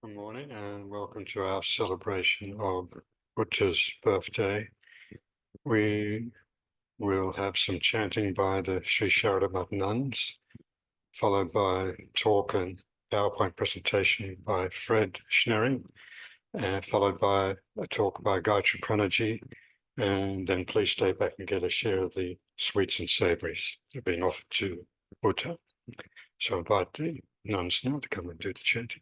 Good morning and welcome to our celebration of Buddha's birthday. We will have some chanting by the Sri Sharadamat nuns, followed by talk and PowerPoint presentation by Fred Schneering, and followed by a talk by Gayatriprana, and then please stay back and get a share of the sweets and savories that are being offered to Buddha. So I invite the nuns now to come and do the chanting.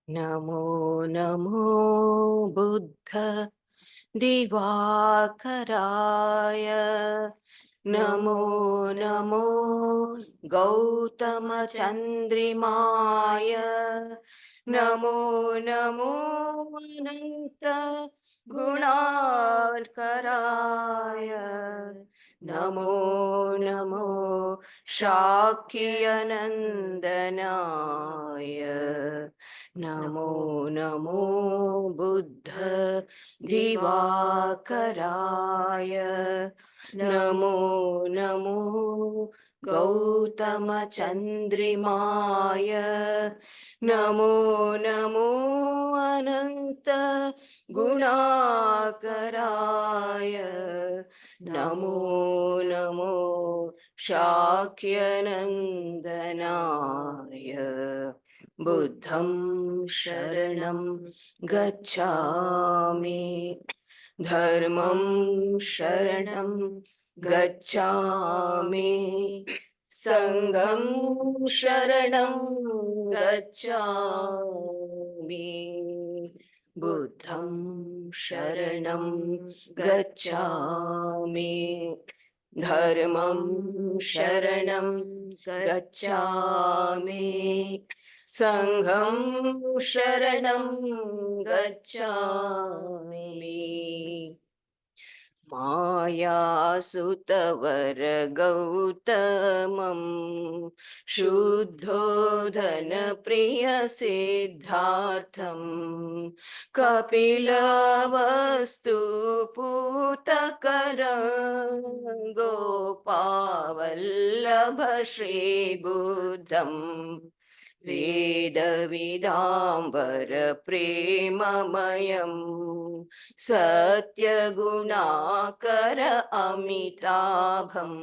Namo Namo Buddha Divakaraya Namo Namo Gautama Chandrimaya Namo Namo Ananta Gunarkaraya Namo Namo Shakyanandanaya Namo Namo Buddha Divakaraya Namo Namo Gautama Chandrimaya Namo Namo Ananta Gunakaraya Namo Namo Shakyanandanaya Buddham Sharanam Gacchami Dharmam Sharanam Gacchami Sangham Sharanam Gacchami Buddham Sharanam Gacchami Dharmam Sharanam Gacchami Sangham Sharanam Gacchami Maya Sutavara Gautamam Shuddhodhana Priya Siddhartham Kapila Vastu Putakaram Gopavallabha Shri Buddham Veda Vidambara Premamayam Satya Gunakara Amitabham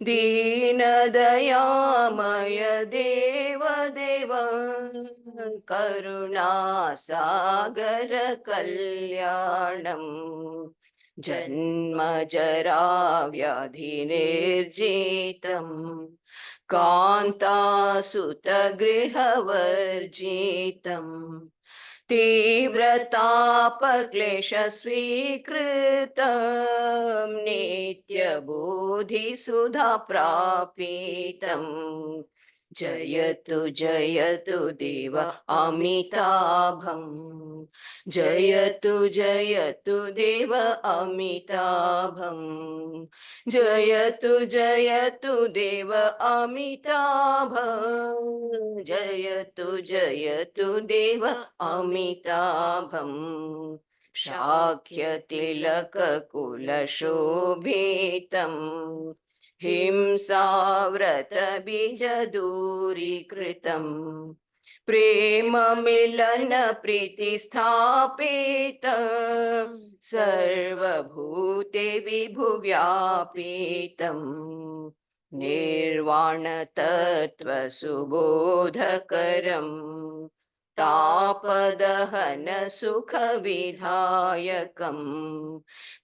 Dina Dayamaya Deva Deva Karuna Sagara Kalyanam Janma Jara Vyadhi Nirjitam Kanta Sutta Grihavarjitam Tivratapaklesha Svikritam Nitya Bodhi Sudha Prapitam Jayatu Jayatu Deva Amitabham Jayatu Jayatu Deva Amitabham Jayatu Jayatu Deva Amitabham Jayatu Jayatu Deva Amitabham Shakya Tilaka Kula Shobhitam Himsavrata Bijaduri Kritam Prema Milana Priti Sthapitam Sarva Bhute Vibhuvyapitam Nirvana Tattva Subodhakaram Tapadahana Sukha Vidhayakam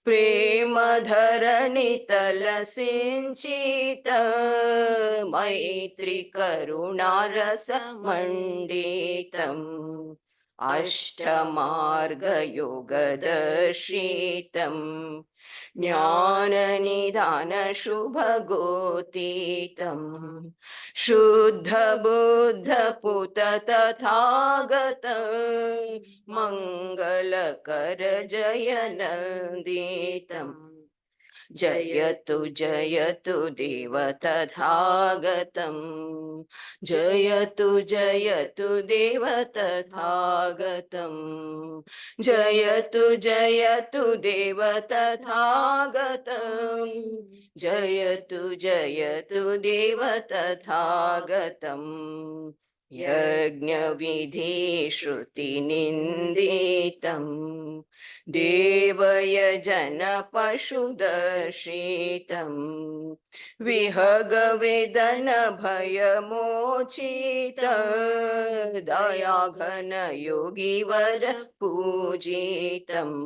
Prema Dharanitala Sinchita Maitri Karuna Rasa Manditam Ashtamarga Yoga Darshitam Jnana Nidana Shubha Gotitam Shuddha Buddha Puta Tathagata Mangala Kara Jaya Nanditam जयतु जयतु देव तथागतम् जयतु जयतु देव तथागतम् जयतु जयतु देव तथागतम् जयतु जयतु देव तथागतम् यज्ञविधि श्रुतिनिन्दितम् देवयजन पशुदर्शितम् विहगवेदन भयमोचित दयाघन योगिवर पूजितम्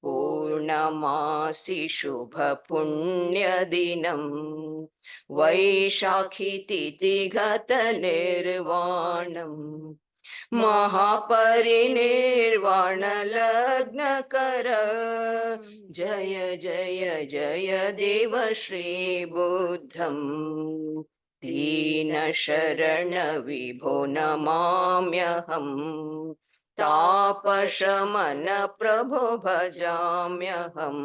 पूर्णमासि शुभ पुण्यदिनम् वैशाखी तिथिगत निर्वाणम् महापरिनिर्वाण लग्नकर जय जय जय देव श्री बुद्धम् दीन शरण विभो नमाम्यहम् तापशमन प्रभो भजाम्यहम्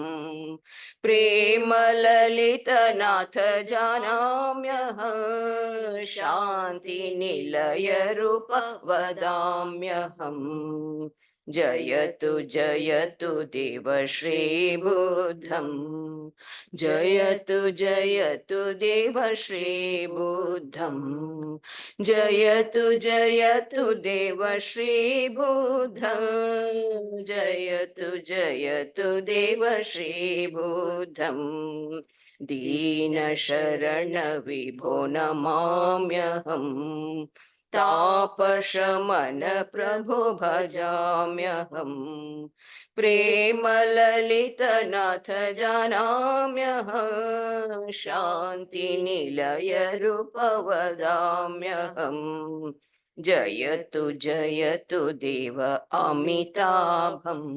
प्रेम ललित नाथ जानाम्यहम् शान्ति निलय रूप वदाम्यहम् जयतु जयतु देव श्री बुद्धम् जयतु जयतु देव श्री बुद्धम् जयतु जयतु देव श्री बुद्धम् जयतु जयतु देव श्री बुद्धम् दीन शरण विभो नमाम्यहम् तापशमन प्रभो भजाम्यहम् प्रेम ललित नाथ जानाम्यहम् शान्ति निलय रूप वदाम्यहम् जयतु जयतु देव अमिताभम्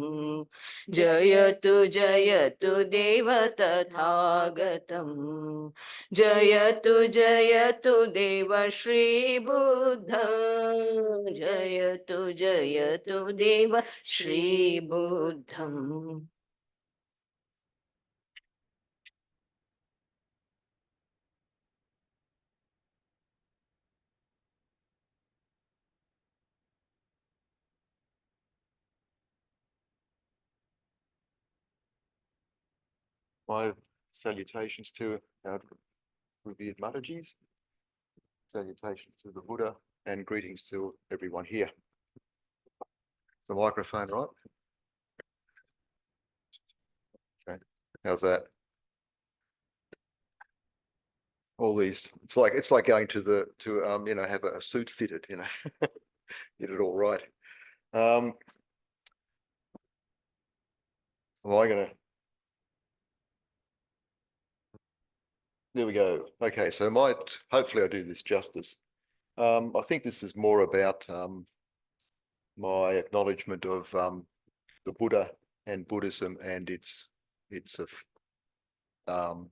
जयतु जयतु देव तथागतम् जयतु जयतु देव श्री बुद्ध जयतु जयतु देव Shri बुद्धम् My salutations to our revered Matajis, salutations to the Buddha, and greetings to everyone here. The microphone, right? Okay, how's that? All these, it's like going to have a suit fitted, get it all right. Am I gonna? There we go. Okay, so hopefully I do this justice. I think this is more about my acknowledgement of the Buddha and Buddhism and its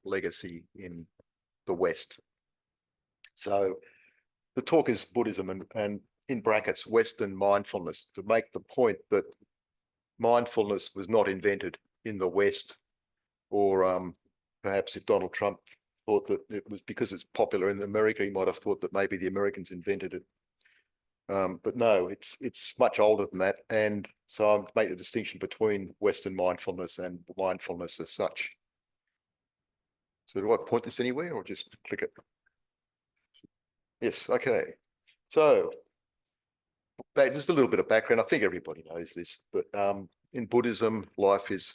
legacy in the West. So the talk is Buddhism and in brackets Western mindfulness, to make the point that mindfulness was not invented in the West, or perhaps if Donald Trump thought that it was because it's popular in America, he might have thought that maybe the Americans invented it. But no, it's much older than that. And so I make the distinction between Western mindfulness and mindfulness as such. So do I point this anywhere or just click it? Yes, okay. So just a little bit of background. I think everybody knows this, but in Buddhism, life is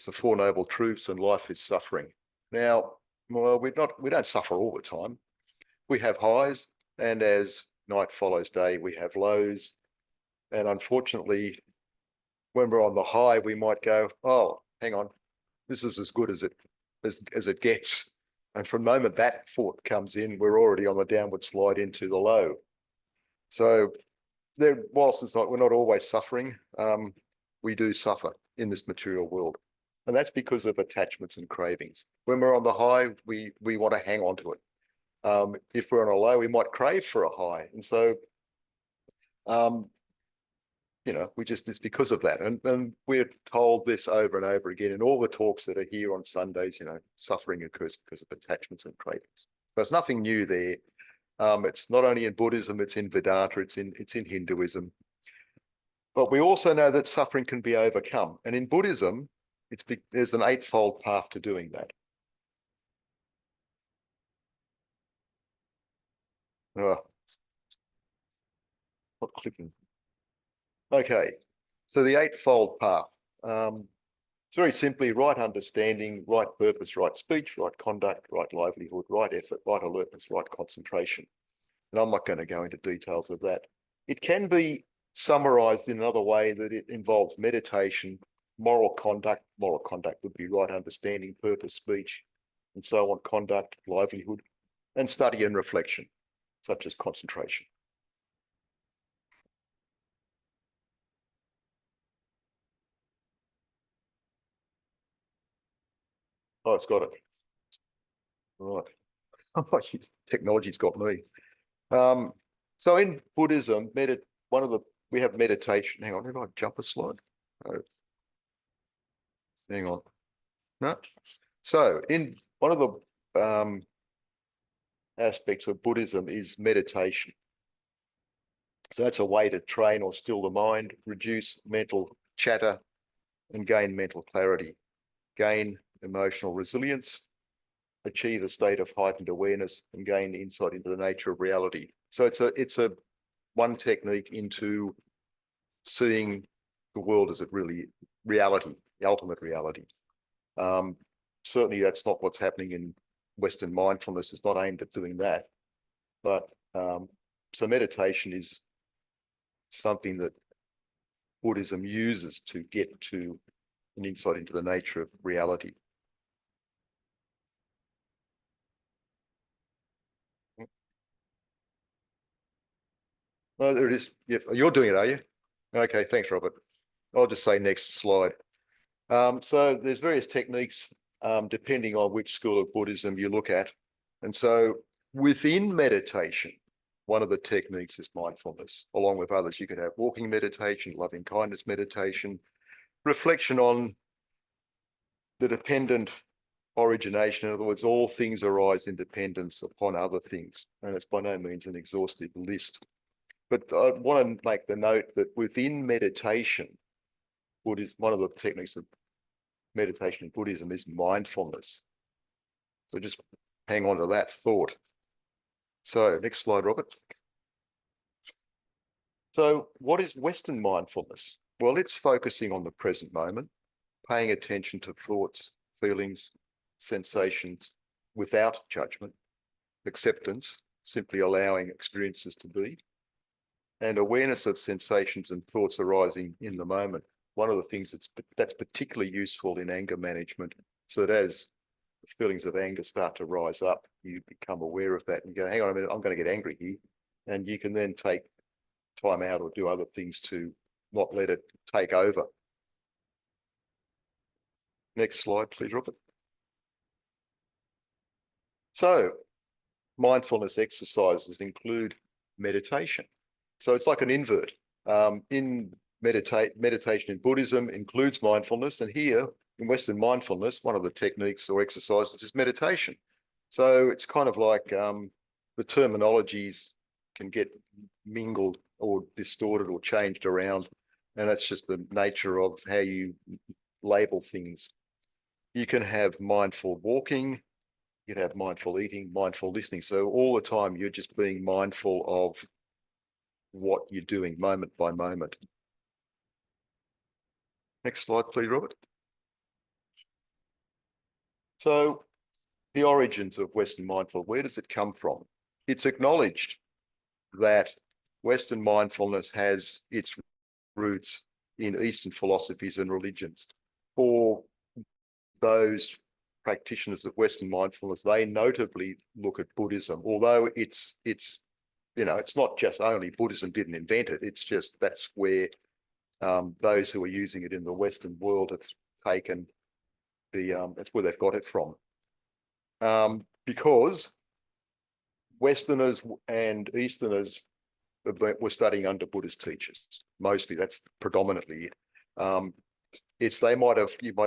the Four Noble Truths and life is suffering. Now, well, we don't suffer all the time. We have highs, and as night follows day, we have lows. And unfortunately, when we're on the high, we might go, oh, hang on, this is as good as it gets. And from the moment that thought comes in, we're already on the downward slide into the low. So whilst it's we're not always suffering, we do suffer in this material world. And that's because of attachments and cravings. When we're on the high, we want to hang on to it. If we're on a low, we might crave for a high. And so, you know, it's because of that. And we're told this over and over again in all the talks that are here on Sundays, you know, suffering occurs because of attachments and cravings. There's nothing new there. It's not only in Buddhism, it's in Vedanta, it's in Hinduism. But we also know that suffering can be overcome. And in Buddhism, there's an eightfold path to doing that. Oh, not clicking. Okay, so the eightfold path. It's very simply right understanding, right purpose, right speech, right conduct, right livelihood, right effort, right alertness, right concentration. And I'm not going to go into details of that. It can be summarized in another way, that it involves meditation, moral conduct. Moral conduct would be right understanding, purpose, speech, and so on, conduct, livelihood, and study and reflection, such as concentration. Oh, it's got it. Right. Technology's got me. So in Buddhism, we have meditation. Hang on, did I jump a slide? Oh, hang on. No. So in one of the aspects of Buddhism is meditation. So that's a way to train or still the mind, reduce mental chatter, and gain mental clarity, gain emotional resilience, achieve a state of heightened awareness, and gain insight into the nature of reality. So it's a one technique into seeing the world as it really reality, the ultimate reality. Certainly that's not what's happening in Western mindfulness. It's not aimed at doing that. But so meditation is something that Buddhism uses to get to an insight into the nature of reality. Oh, there it is. Yep, you're doing it, are you? Okay, thanks, Robert. I'll just say next slide. So there's various techniques depending on which school of Buddhism you look at. And so within meditation, one of the techniques is mindfulness, along with others. You could have walking meditation, loving kindness meditation, reflection on the dependent origination. In other words, all things arise in dependence upon other things. And it's by no means an exhaustive list. But I want to make the note that within meditation, one of the techniques of meditation in Buddhism is mindfulness. So just hang on to that thought. So next slide, Robert. So what is Western mindfulness? Well, it's focusing on the present moment, paying attention to thoughts, feelings, sensations without judgment, acceptance, simply allowing experiences to be, and awareness of sensations and thoughts arising in the moment. One of the things that's particularly useful in anger management, so that as the feelings of anger start to rise up, you become aware of that and go, hang on a minute, I'm going to get angry here. And you can then take time out or do other things to not let it take over. Next slide, please, Robert. So mindfulness exercises include meditation. So it's like an invert. Meditation in Buddhism includes mindfulness, and here in Western mindfulness, one of the techniques or exercises is meditation. So it's kind of like the terminologies can get mingled or distorted or changed around, and that's just the nature of how you label things. You can have mindful walking, you can have mindful eating, mindful listening. So all the time you're just being mindful of what you're doing moment by moment. Next slide, please, Robert. So the origins of Western mindfulness, where does it come from? It's acknowledged that Western mindfulness has its roots in Eastern philosophies and religions. For those practitioners of Western mindfulness, they notably look at Buddhism, although it's not just only Buddhism didn't invent it, it's just that's where those who are using it in the Western world have taken that's where they've got it from. Because Westerners and Easterners were studying under Buddhist teachers. Mostly, that's predominantly it. You might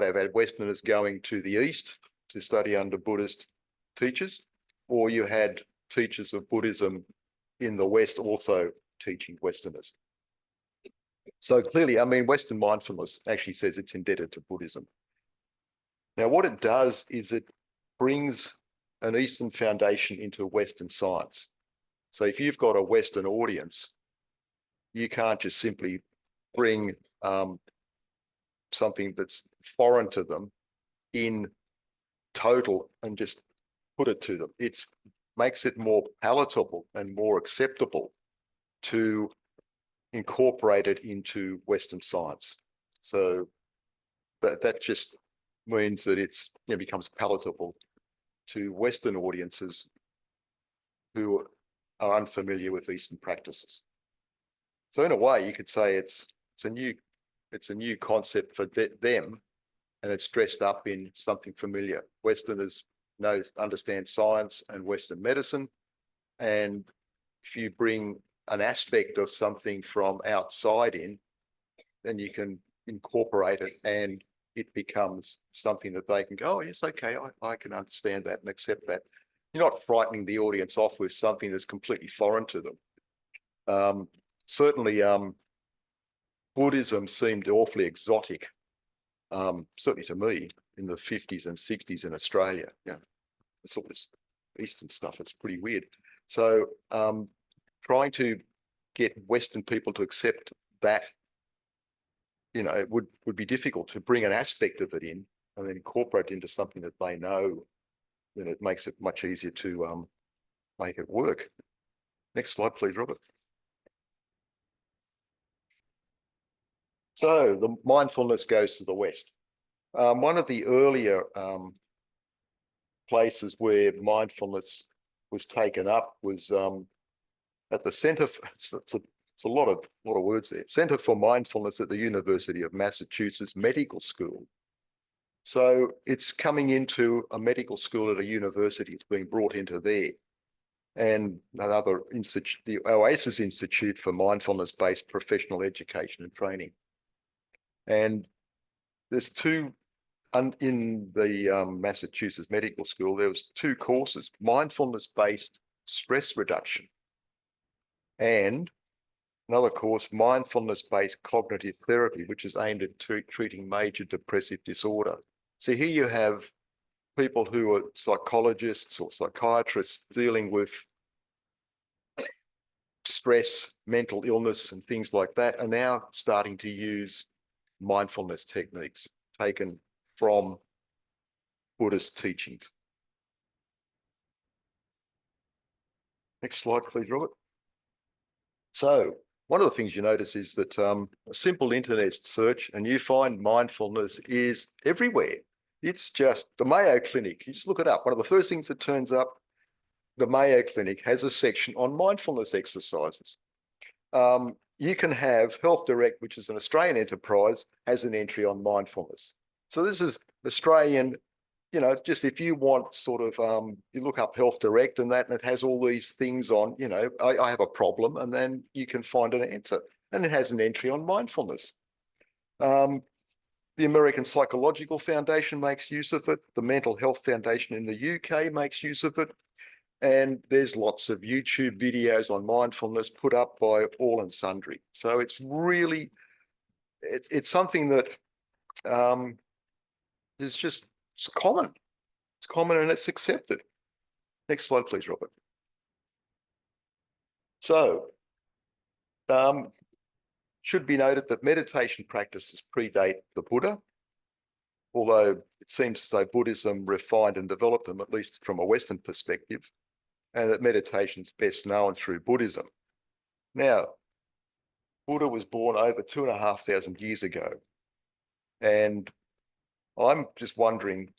have had Westerners going to the East to study under Buddhist teachers, or you had teachers of Buddhism in the West also teaching Westerners. So clearly, I mean, Western mindfulness actually says it's indebted to Buddhism. Now, what it does is it brings an Eastern foundation into Western science. So if you've got a Western audience, you can't just simply bring something that's foreign to them in total and just put it to them. It makes it more palatable and more acceptable to incorporate it into Western science. So that just means that it's becomes palatable to Western audiences who are unfamiliar with Eastern practices. So in a way, you could say it's a new concept for them, and it's dressed up in something familiar. Westerners understand science and Western medicine, and if you bring an aspect of something from outside in, then you can incorporate it, and it becomes something that they can go, oh yes, okay, I can understand that and accept that. You're not frightening the audience off with something that's completely foreign to them. Certainly, Buddhism seemed awfully exotic, certainly to me, in the 50s and 60s in Australia. It's all this Eastern stuff. It's pretty weird. So trying to get Western people to accept that, it would be difficult to bring an aspect of it in and then incorporate it into something that they know. Then it makes it much easier to make it work. Next slide, please, Robert. So the mindfulness goes to the West. One of the earlier places where mindfulness was taken up was at the Center. It's a lot of words there. Center for Mindfulness at the University of Massachusetts Medical School. So it's coming into a medical school at a university. It's being brought into there. And another institute, the Oasis Institute for Mindfulness-Based Professional Education and Training. And there's two, in the Massachusetts Medical School, there was two courses, mindfulness-based stress reduction, and another course, mindfulness-based cognitive therapy, which is aimed at treating major depressive disorder. So here you have people who are psychologists or psychiatrists dealing with stress, mental illness, and things like that, are now starting to use mindfulness techniques taken from Buddhist teachings. Next slide, please, Robert. So one of the things you notice is that a simple internet search and you find mindfulness is everywhere. It's just the Mayo Clinic. You just look it up. One of the first things that turns up, the Mayo Clinic has a section on mindfulness exercises. You can have Health Direct, which is an Australian enterprise, has an entry on mindfulness. So this is Australian, just if you want sort of, you look up Health Direct and it has all these things on, I have a problem, and then you can find an answer. And it has an entry on mindfulness. The American Psychological Foundation makes use of it. The Mental Health Foundation in the UK makes use of it. And there's lots of YouTube videos on mindfulness put up by all and sundry. So it's really, it's something that is just, it's common. It's common and it's accepted. Next slide, please, Robert. So, should be noted that meditation practices predate the Buddha, although it seems as though Buddhism refined and developed them, at least from a Western perspective, and that meditation is best known through Buddhism. Now, Buddha was born over 2,500 years ago, and I'm just wondering,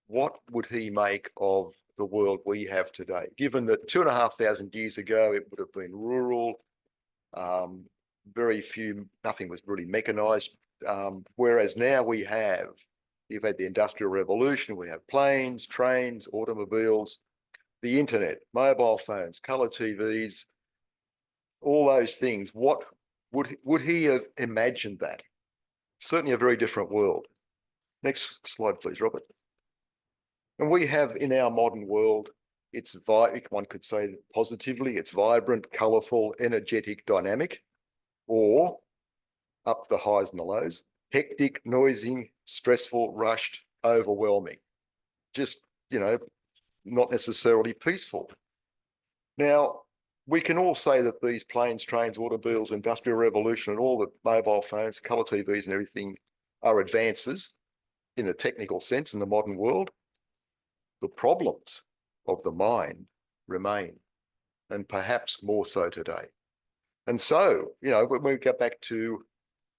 what would he make of the world we have today? Given that 2,500 years ago, it would have been rural, very few, nothing was really mechanized, whereas now you've had the Industrial Revolution, we have planes, trains, automobiles, the internet, mobile phones, color TVs, all those things, what would he have imagined that? Certainly a very different world. Next slide, please, Robert. And we have in our modern world, one could say positively, it's vibrant, colourful, energetic, dynamic, or up the highs and the lows, hectic, noisy, stressful, rushed, overwhelming. Just, not necessarily peaceful. Now, we can all say that these planes, trains, automobiles, industrial revolution, and all the mobile phones, colour TVs and everything are advances in a technical sense in the modern world. The problems of the mind remain, and perhaps more so today. And so, when we get back to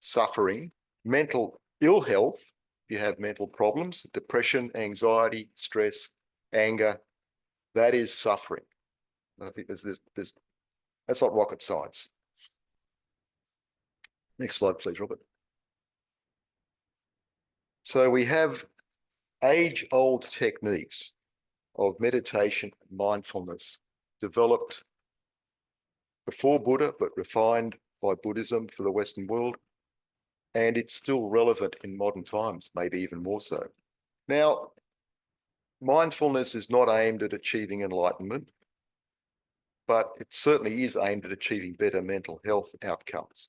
suffering, mental ill health, you have mental problems, depression, anxiety, stress, anger, that is suffering. And I think that's not rocket science. Next slide, please, Robert. So we have age-old techniques of meditation and mindfulness developed before Buddha, but refined by Buddhism for the Western world. And it's still relevant in modern times, maybe even more so. Now, mindfulness is not aimed at achieving enlightenment, but it certainly is aimed at achieving better mental health outcomes.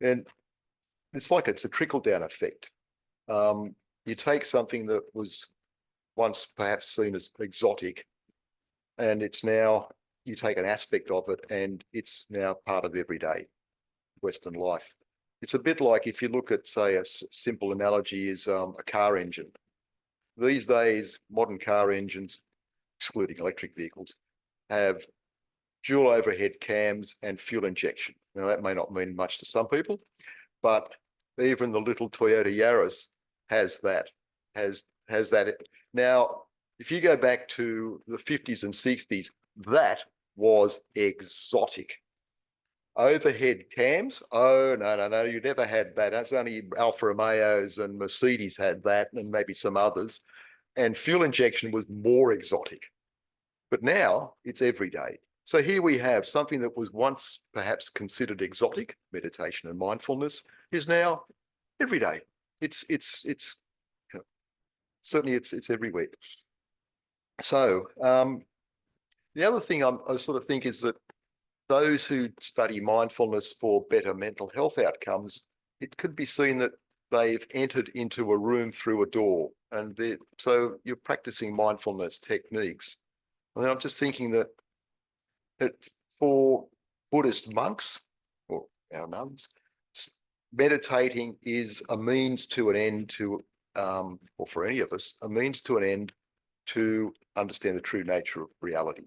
And it's like it's a trickle-down effect. You take something that was once perhaps seen as exotic, and it's now, you take an aspect of it and it's now part of everyday Western life. It's a bit like if you look at, say, a simple analogy is a car engine. These days, modern car engines, excluding electric vehicles, have dual overhead cams and fuel injection. Now, that may not mean much to some people, but even the little Toyota Yaris has that. Now, if you go back to the 50s and 60s, that was exotic. Overhead cams, oh, no, you never had that. That's only Alfa Romeos and Mercedes had that, and maybe some others. And fuel injection was more exotic. But now it's everyday. So here we have something that was once perhaps considered exotic, meditation and mindfulness, is now everyday. It's certainly it's everywhere. So the other thing I sort of think is that those who study mindfulness for better mental health outcomes, it could be seen that they've entered into a room through a door, and so you're practicing mindfulness techniques. And I'm just thinking that for Buddhist monks or our nuns, meditating is a means to an end to, or for any of us, a means to an end to understand the true nature of reality.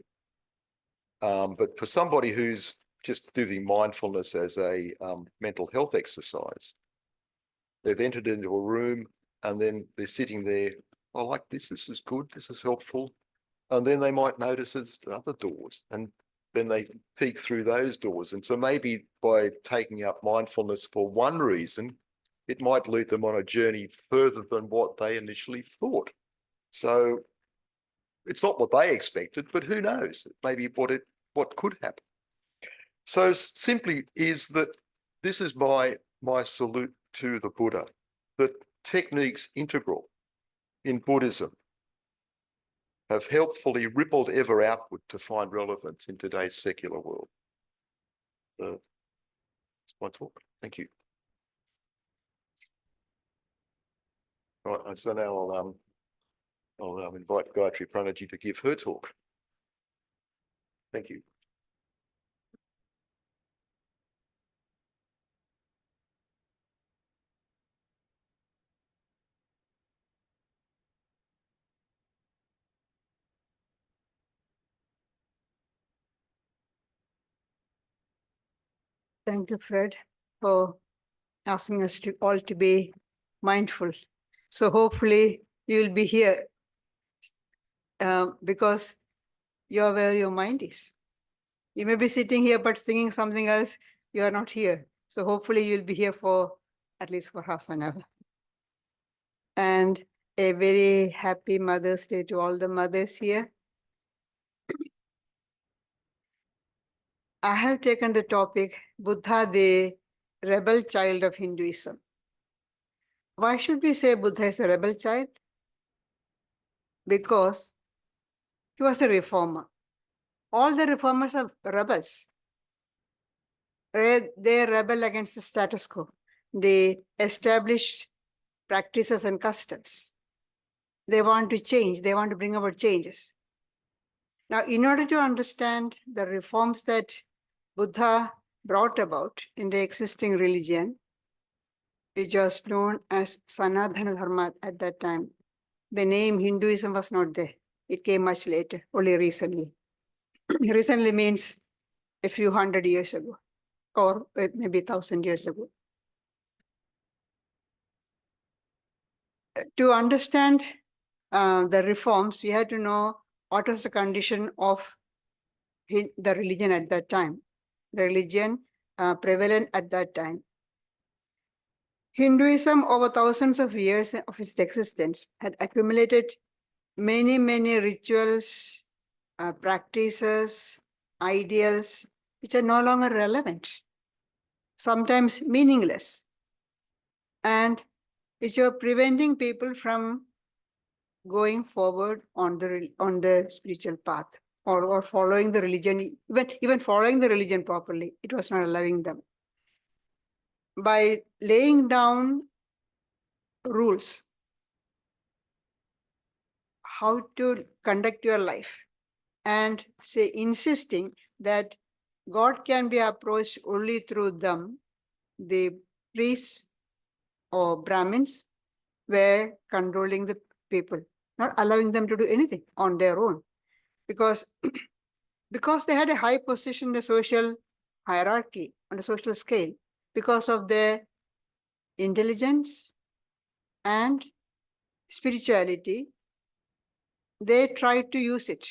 But for somebody who's just doing mindfulness as a mental health exercise, they've entered into a room and then they're sitting there, oh, like this is good, this is helpful. And then they might notice there's other doors, and then they peek through those doors. And so maybe by taking up mindfulness for one reason, it might lead them on a journey further than what they initially thought. So it's not what they expected, but who knows? Maybe what could happen. So simply is that this is my salute to the Buddha, that techniques integral in Buddhism have helpfully rippled ever outward to find relevance in today's secular world. That's my talk. Thank you. All right, so now I'll invite Gayatriprana to give her talk. Thank you. Thank you, Fred, for asking us to all to be mindful. So hopefully you'll be here because you're where your mind is. You may be sitting here, but thinking something else, you are not here. So hopefully you'll be here for at least for half an hour. And a very happy Mother's Day to all the mothers here. I have taken the topic Buddha, the rebel child of Hinduism. Why should we say Buddha is a rebel child? Because he was a reformer. All the reformers are rebels. They rebel against the status quo. They establish practices and customs. They want to change. They want to bring about changes. Now, in order to understand the reforms that Buddha brought about in the existing religion, which was known as Sanatana Dharma at that time, the name Hinduism was not there. It came much later, only recently. Recently means a few hundred years ago, or maybe 1,000 years ago. To understand the reforms, we had to know what was the condition of the religion at that time, the religion prevalent at that time. Hinduism, over thousands of years of its existence, had accumulated many, many rituals, practices, ideals, which are no longer relevant, sometimes meaningless, and which are preventing people from going forward on the spiritual path or following the religion, even following the religion properly. It was not allowing them. By laying down rules, how to conduct your life, and insisting that God can be approached only through them, the priests or Brahmins were controlling the people, not allowing them to do anything on their own, because they had a high position in the social hierarchy, on the social scale, because of their intelligence and spirituality. They tried to use it.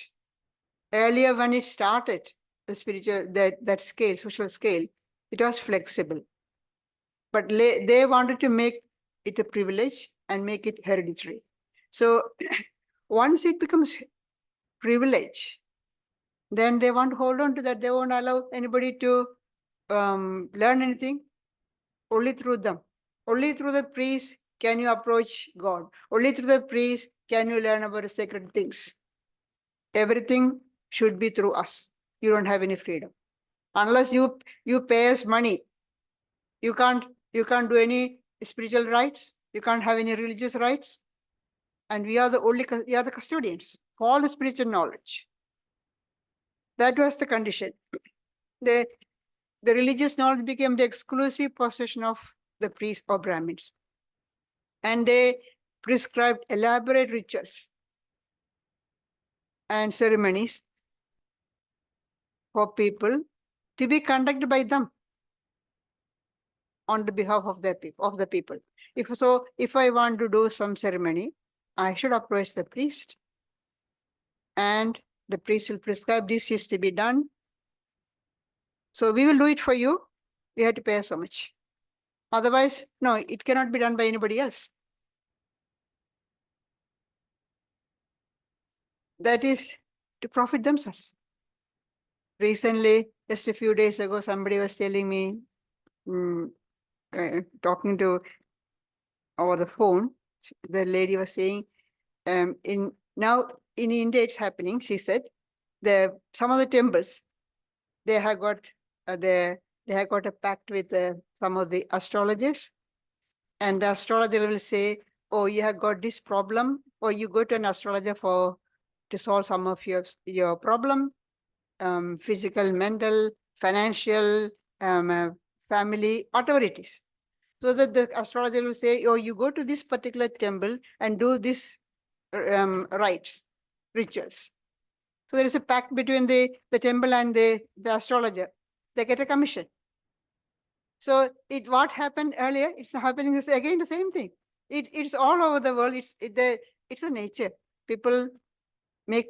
Earlier, when it started, the spiritual, that scale, social scale, it was flexible. But they wanted to make it a privilege and make it hereditary. So once it becomes privilege, then they want to hold on to that. They won't allow anybody to learn anything. Only through them. Only through the priest can you approach God. Only through the priest can you learn about the sacred things. Everything should be through us. You don't have any freedom. Unless you pay us money, you can't do any spiritual rights. You can't have any religious rights. And we are the custodians for all the spiritual knowledge. That was the condition. The religious knowledge became the exclusive possession of the priests or Brahmins. And they prescribed elaborate rituals and ceremonies for people to be conducted by them on the behalf of the people. If I want to do some ceremony, I should approach the priest, and the priest will prescribe this is to be done. So we will do it for you. You have to pay so much. Otherwise, no, it cannot be done by anybody else. That is to profit themselves. Recently, just a few days ago, somebody was telling me, talking to over the phone, the lady was saying, in India it's happening. She said, some of the temples, they have got a pact with some of the astrologers, and the astrologer will say, "Oh, you have got this problem," or you go to an astrologer to solve some of your problem, physical, mental, financial, family, whatever it is. So that the astrologer will say, "Oh, you go to this particular temple and do this rites, rituals." So there is a pact between the temple and the astrologer. They get a commission. So what happened earlier, it's happening again the same thing. It's all over the world. It's a nature. People make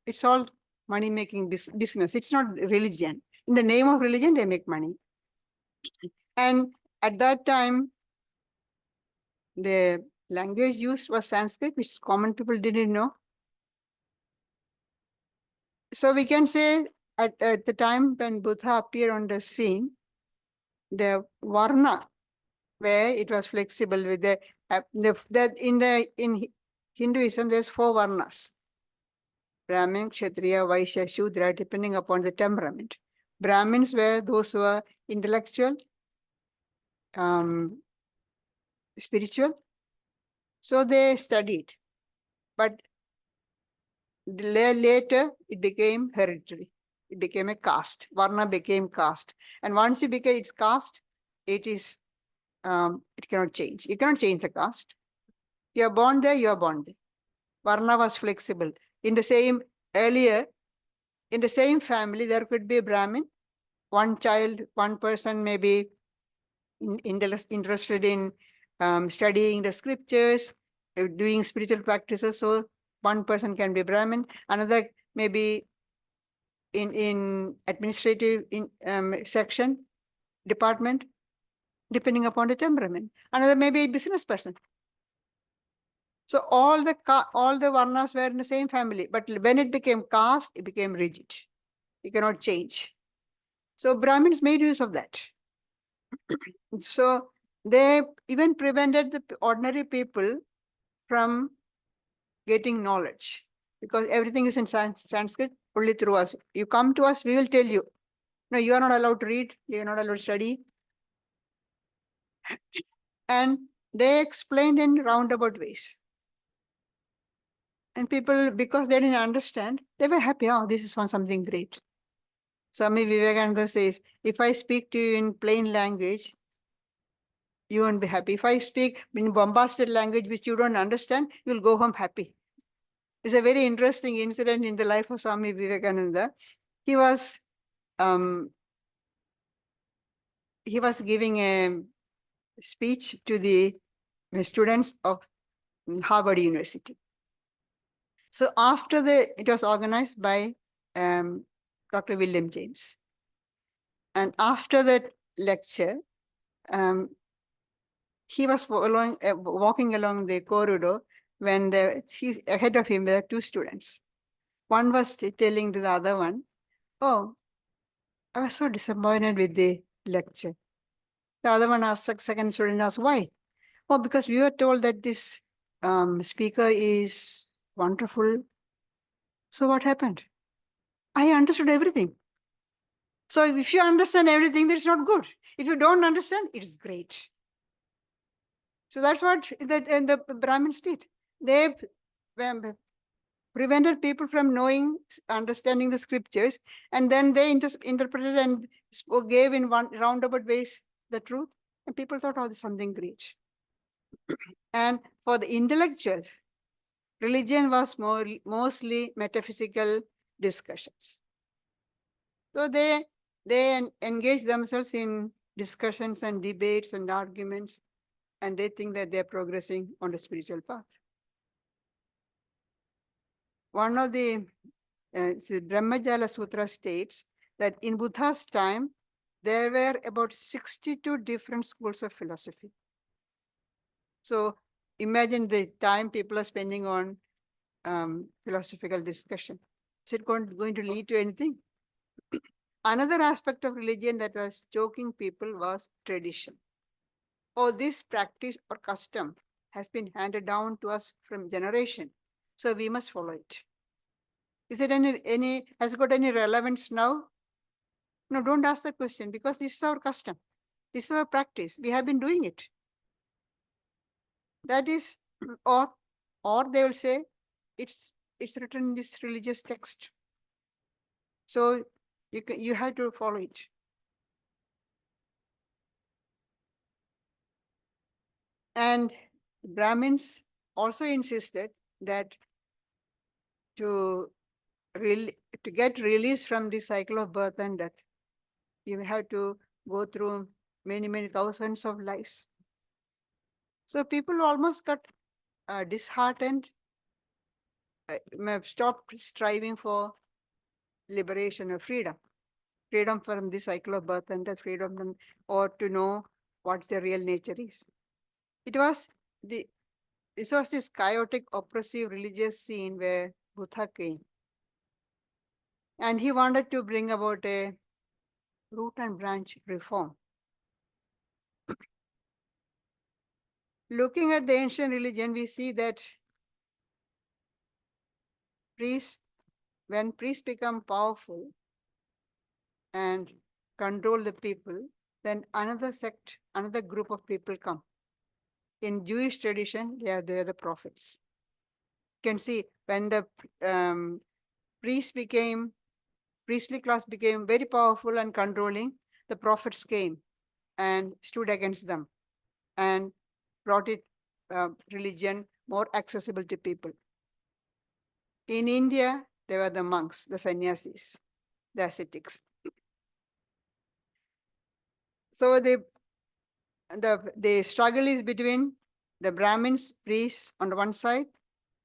it's all money making business. It's not religion. In the name of religion, they make money. And at that time, the language used was Sanskrit, which common people didn't know. So we can say at the time when Buddha appeared on the scene, the Varna, where it was flexible with that in Hinduism, there's 4 Varnas. Brahmin, Kshatriya, Vaishya, Shudra, depending upon the temperament. Brahmins were those who were intellectual, spiritual. So they studied. But later it became hereditary. It became a caste. Varna became caste. And once it became its caste, it is it cannot change. You cannot change the caste. You are born there, you are born there. Varna was flexible. In the same earlier, in the same family, there could be a Brahmin. One child, one person may be interested in studying the scriptures, doing spiritual practices. So one person can be Brahmin. Another may be in administrative section, department, depending upon the temperament. Another may be a business person. So all the varnas were in the same family, but when it became caste, it became rigid. You cannot change. So Brahmins made use of that. So they even prevented the ordinary people from getting knowledge, because everything is in Sanskrit only through us. You come to us, we will tell you. No, you are not allowed to read, you are not allowed to study. And they explained in roundabout ways. And people, because they didn't understand, they were happy. Oh, this is something great. Swami Vivekananda says, if I speak to you in plain language, you won't be happy. If I speak in bombastic language which you don't understand, you'll go home happy. It's a very interesting incident in the life of Swami Vivekananda. He was giving a speech to the students of Harvard University. So after it was organized by Dr. William James. And after that lecture, he was walking along the corridor when he's ahead of him, there were 2 students. One was telling to the other one, oh, I was so disappointed with the lecture. The other one asked, second student asked, why? Oh, because we were told that this speaker is wonderful. So what happened? I understood everything. So if you understand everything, that's not good. If you don't understand, it's great. So that's what the Brahmins did. They prevented people from knowing, understanding the scriptures, and then they interpreted and gave in one roundabout ways the truth. And people thought, oh, this is something great. And for the intellectuals, religion was mostly metaphysical discussions. So they engage themselves in discussions and debates and arguments, and they think that they're progressing on the spiritual path. One of the Brahmajala Sutra states that in Buddha's time, there were about 62 different schools of philosophy. So imagine the time people are spending on philosophical discussion. Is it going to lead to anything? Another aspect of religion that was choking people was tradition. Oh, this practice or custom has been handed down to us from generation, so we must follow it. Is it has it got any relevance now? No, don't ask that question, because this is our custom. This is our practice. We have been doing it. That is, or they will say, it's written in this religious text. So you have to follow it. And Brahmins also insisted that to get released from the cycle of birth and death, you have to go through many, many thousands of lives. So people almost got disheartened, stopped striving for liberation or freedom from the cycle of birth and death, or to know what their real nature is. This was this chaotic, oppressive religious scene where Buddha came. And he wanted to bring about a root and branch reform. Looking at the ancient religion, we see that when priests become powerful and control the people, then another sect, another group of people come. In Jewish tradition, they are the prophets. You can see when the priestly class became very powerful and controlling, the prophets came and stood against them and brought religion more accessible to people. In India, there were the monks, the sannyasis, the ascetics. So the struggle is between the Brahmins, priests on the one side,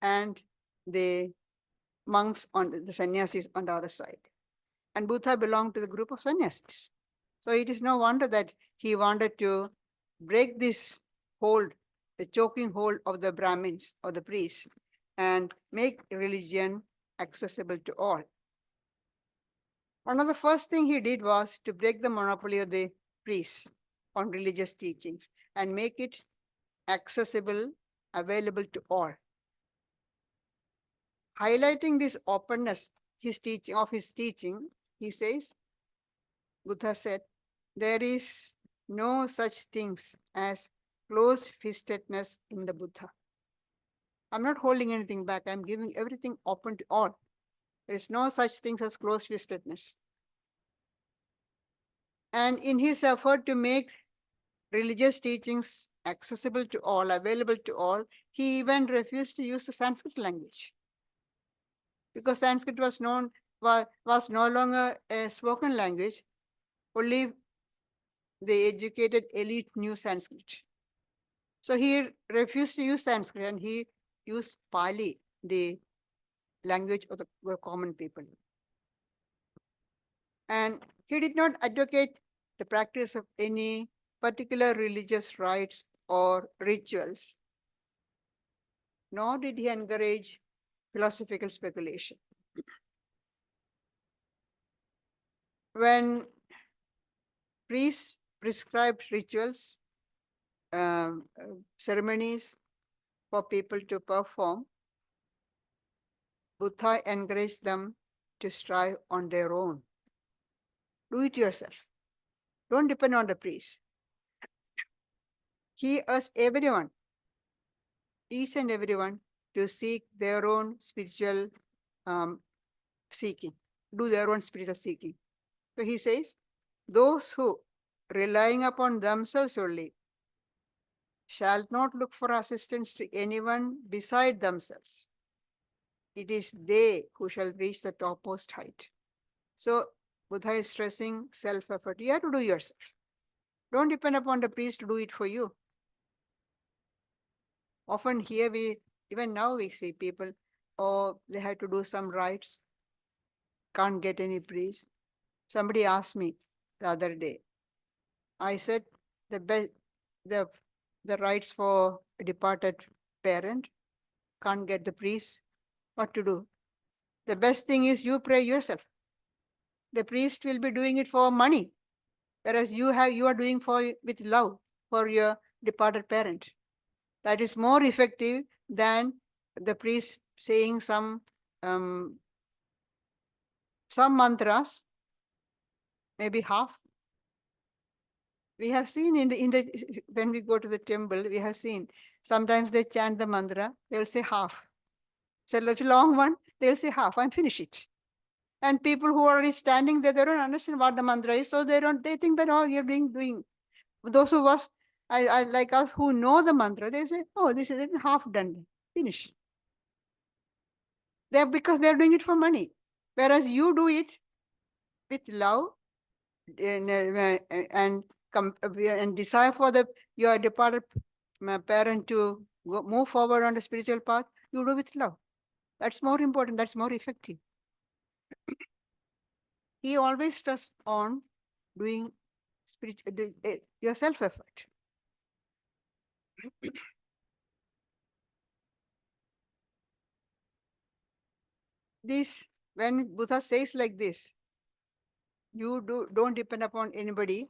and the monks on the sannyasis on the other side. And Buddha belonged to the group of sannyasis. So it is no wonder that he wanted to break this hold, the choking hold of the Brahmins or the priests, and make religion accessible to all. One of the first thing he did was to break the monopoly of the priests on religious teachings and make it accessible, available to all. Highlighting this openness, his teaching, he says, Buddha said, there is no such things as closed-fistedness in the Buddha. I'm not holding anything back. I'm giving everything open to all. There is no such thing as closed-fistedness. And in his effort to make religious teachings accessible to all, available to all, he even refused to use the Sanskrit language, because Sanskrit was no longer a spoken language. Only the educated elite knew Sanskrit. So he refused to use Sanskrit and he used Pali, the language of the common people. And he did not advocate the practice of any particular religious rites or rituals, nor did he encourage philosophical speculation. When priests prescribed rituals, ceremonies for people to perform, Buddha encouraged them to strive on their own. Do it yourself. Don't depend on the priest. He asked everyone, each and everyone, to seek their own spiritual seeking, do their own spiritual seeking. So he says, those who, relying upon themselves only, shall not look for assistance to anyone beside themselves. It is they who shall reach the topmost height. So Buddha is stressing self-effort. You have to do yourself. Don't depend upon the priest to do it for you. Often here even now we see people, they have to do some rites, can't get any priest. Somebody asked me the other day. I said the rites for a departed parent, can't get the priest. What to do? The best thing is you pray yourself. The priest will be doing it for money, whereas you are doing with love for your departed parent. That is more effective than the priest saying some mantras, maybe half. We have seen when we go to the temple, we have seen sometimes they chant the mantra, they will say half. So if a long one, they'll say half and finish it. And people who are already standing there, they don't understand what the mantra is, so they think that, oh, you're doing. Those of us, I like us who know the mantra, they say, oh, this is half done, finish. Because they're doing it for money. Whereas you do it with love and desire for your departed parent to move forward on the spiritual path, you do with love. That's more important, that's more effective. He always stressed on doing your self-effort. This When Buddha says like this, don't depend upon anybody.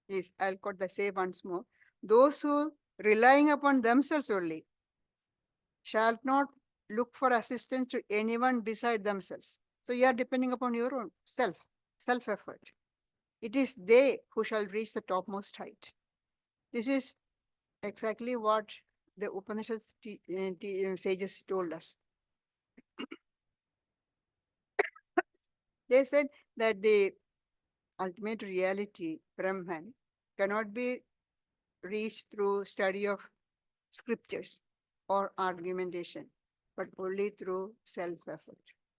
Is I'll quote the say once more. Those who relying upon themselves only shall not look for assistance to anyone beside themselves. So you are depending upon your own self-effort. It is they who shall reach the topmost height. This is exactly what the Upanishads sages told us. They said that the ultimate reality, Brahman, cannot be reached through study of scriptures or argumentation, but only through self-effort.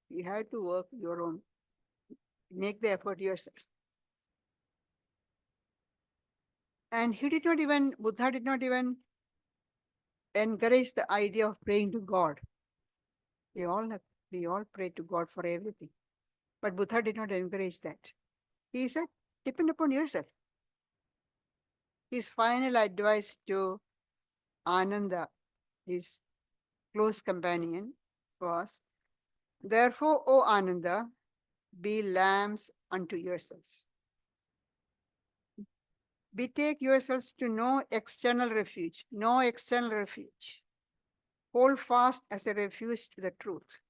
You have to work your own, make the effort yourself. And Buddha did not even encourage the idea of praying to God. We all pray to God for everything. But Buddha did not encourage that. He said, depend upon yourself. His final advice to Ananda, his close companion, was, therefore, O Ananda, be lambs unto yourselves. Betake yourselves to no external refuge, no external refuge. Hold fast as a refuge to the truth.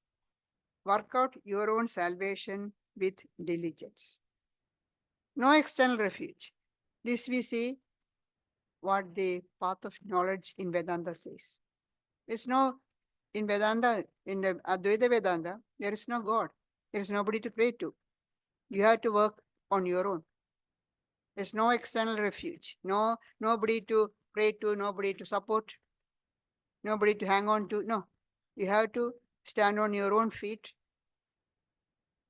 Work out your own salvation with diligence. No external refuge. This we see what the path of knowledge in Vedanta says. There's no, in Vedanta, in the Advaita Vedanta, there is no God. There is nobody to pray to. You have to work on your own. There's no external refuge. Nobody to pray to, nobody to support, nobody to hang on to. No, you have to stand on your own feet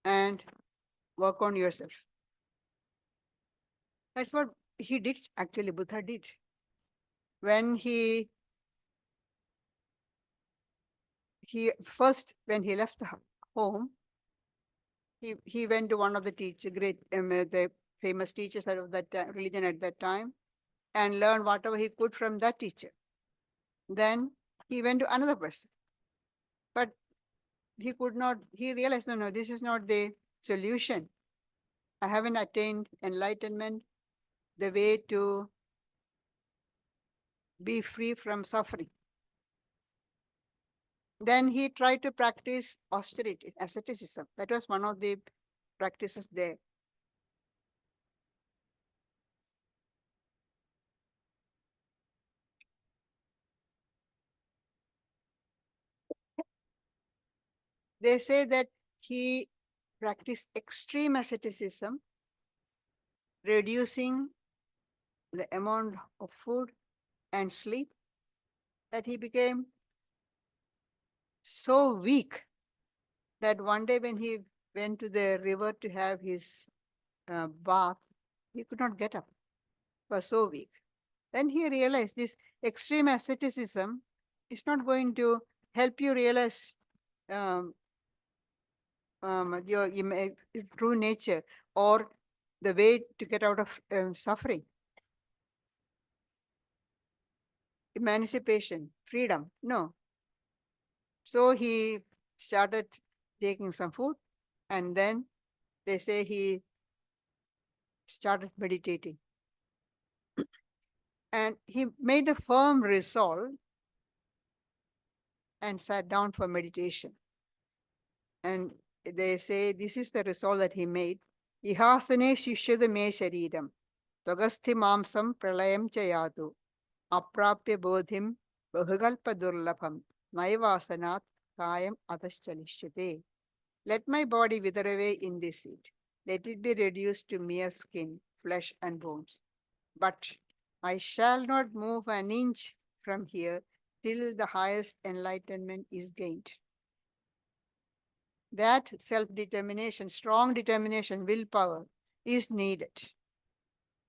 and work on yourself. That's what he did, actually, Buddha did. When he left the home, he went to one of the the famous teachers of that religion at that time, and learned whatever he could from that teacher. Then he went to another person. But he realized, no, this is not the solution. I haven't attained enlightenment, the way to be free from suffering. Then he tried to practice austerity, asceticism. That was one of the practices there. They say that he practiced extreme asceticism, reducing the amount of food and sleep, that he became so weak that one day when he went to the river to have his bath, he could not get up. He was so weak. Then he realized this extreme asceticism is not going to help you realize your true nature or the way to get out of suffering. Emancipation, freedom, no. So he started taking some food, and then they say he started meditating. And he made a firm resolve and sat down for meditation. And they say this is the resolve that he made. Ihasane shishyada me sharidam, tvagasti mamsam pralayam chayatu, aprapya bodhim bahugalpa durlabham, naivasanat kayam adaschanishyate. Let my body wither away in this heat. Let it be reduced to mere skin, flesh and bones. But I shall not move an inch from here till the highest enlightenment is gained. That self-determination, strong determination, willpower is needed.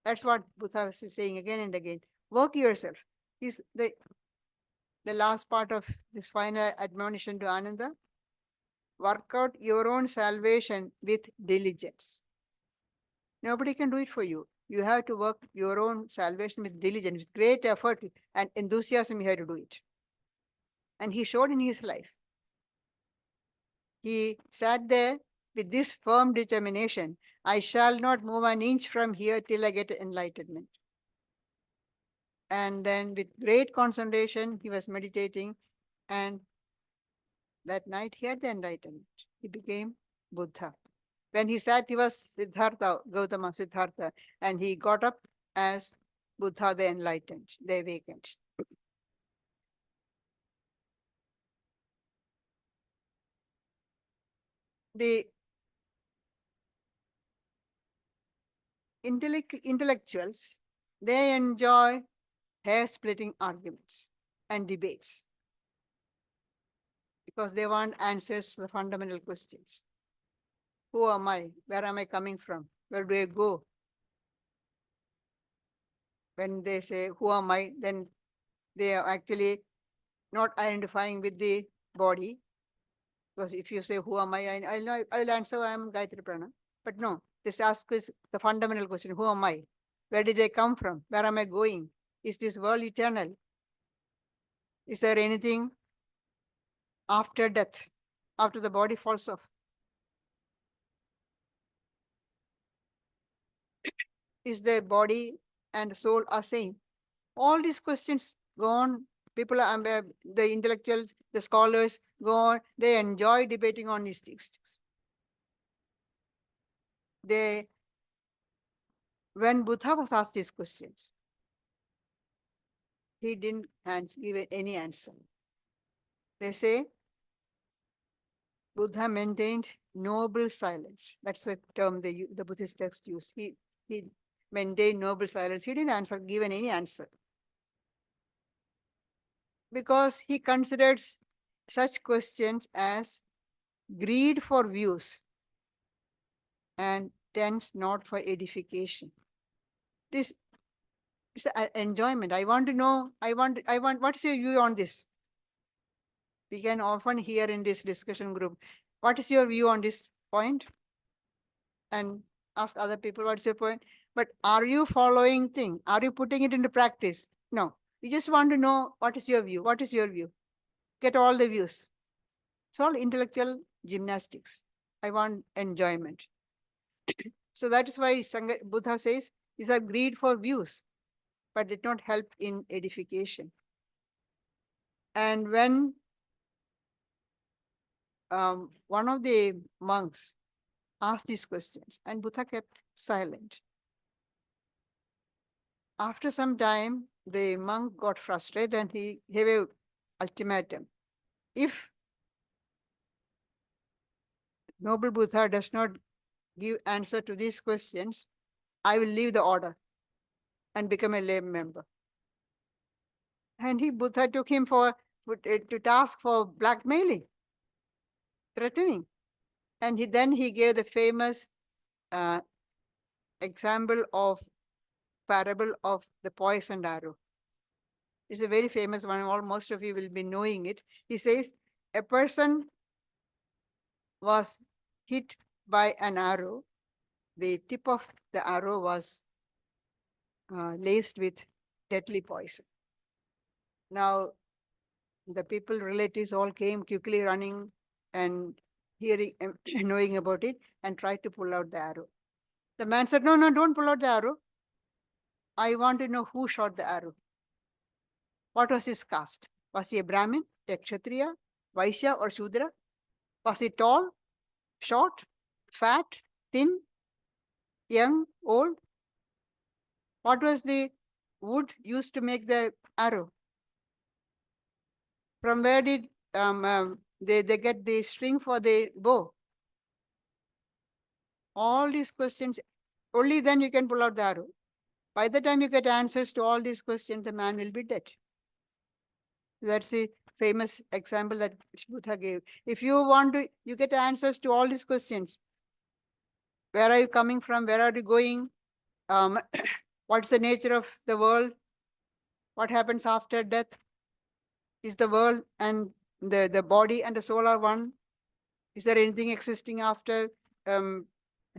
That's what Buddha is saying again and again. Work yourself. Is the last part of this final admonition to Ananda. Work out your own salvation with diligence. Nobody can do it for you. You have to work your own salvation with diligence, with great effort and enthusiasm. You have to do it. And he showed in his life. He sat there with this firm determination, I shall not move an inch from here till I get enlightenment. And then with great concentration, he was meditating, and that night he had the enlightenment. He became Buddha. When he sat, he was Siddhartha, Gautama Siddhartha, and he got up as Buddha the enlightened, the awakened. The intellectuals, they enjoy hair-splitting arguments and debates because they want answers to the fundamental questions. Who am I? Where am I coming from? Where do I go? When they say, who am I? Then they are actually not identifying with the body. Because if you say, who am I? I'll answer, I am Gayatriprana. But no, this asks is the fundamental question, who am I? Where did I come from? Where am I going? Is this world eternal? Is there anything after death, after the body falls off? Is the body and soul are same? All these questions go on. People are, the intellectuals, the scholars go on. They enjoy debating on these things. When Buddha was asked these questions, he didn't give any answer. They say Buddha maintained noble silence. That's the term the Buddhist text use. He maintained noble silence. He didn't give any answer. Because he considers such questions as greed for views and tends not for edification. This is an enjoyment. I want to know, what's your view on this? We can often hear in this discussion group, what is your view on this point? And ask other people, what's your point? But are you following thing? Are you putting it into practice? No. You just want to know, what is your view? What is your view? Get all the views. It's all intellectual gymnastics. I want enjoyment. So that is why Buddha says, these are greed for views, but did not help in edification. And when one of the monks asked these questions, and Buddha kept silent. After some time, the monk got frustrated and he gave an ultimatum. If noble Buddha does not give answer to these questions, I will leave the order and become a lay member. And Buddha took him to task for blackmailing, threatening. And then he gave the famous example of parable of the poisoned arrow. It's a very famous one. Most of you will be knowing it. He says, a person was hit by an arrow. The tip of the arrow was laced with deadly poison. Now, the people, relatives all came quickly running and hearing, knowing about it, and tried to pull out the arrow. The man said, no, don't pull out the arrow. I want to know who shot the arrow. What was his caste? Was he a Brahmin, a Kshatriya, Vaishya, or Shudra? Was he tall, short, fat, thin, young, old? What was the wood used to make the arrow? From where did they get the string for the bow? All these questions, only then you can pull out the arrow. By the time you get answers to all these questions, the man will be dead. That's the famous example that Buddha gave. If you get answers to all these questions. Where are you coming from? Where are you going? What's the nature of the world? What happens after death? Is the world and the body and the soul are one? Is there anything existing after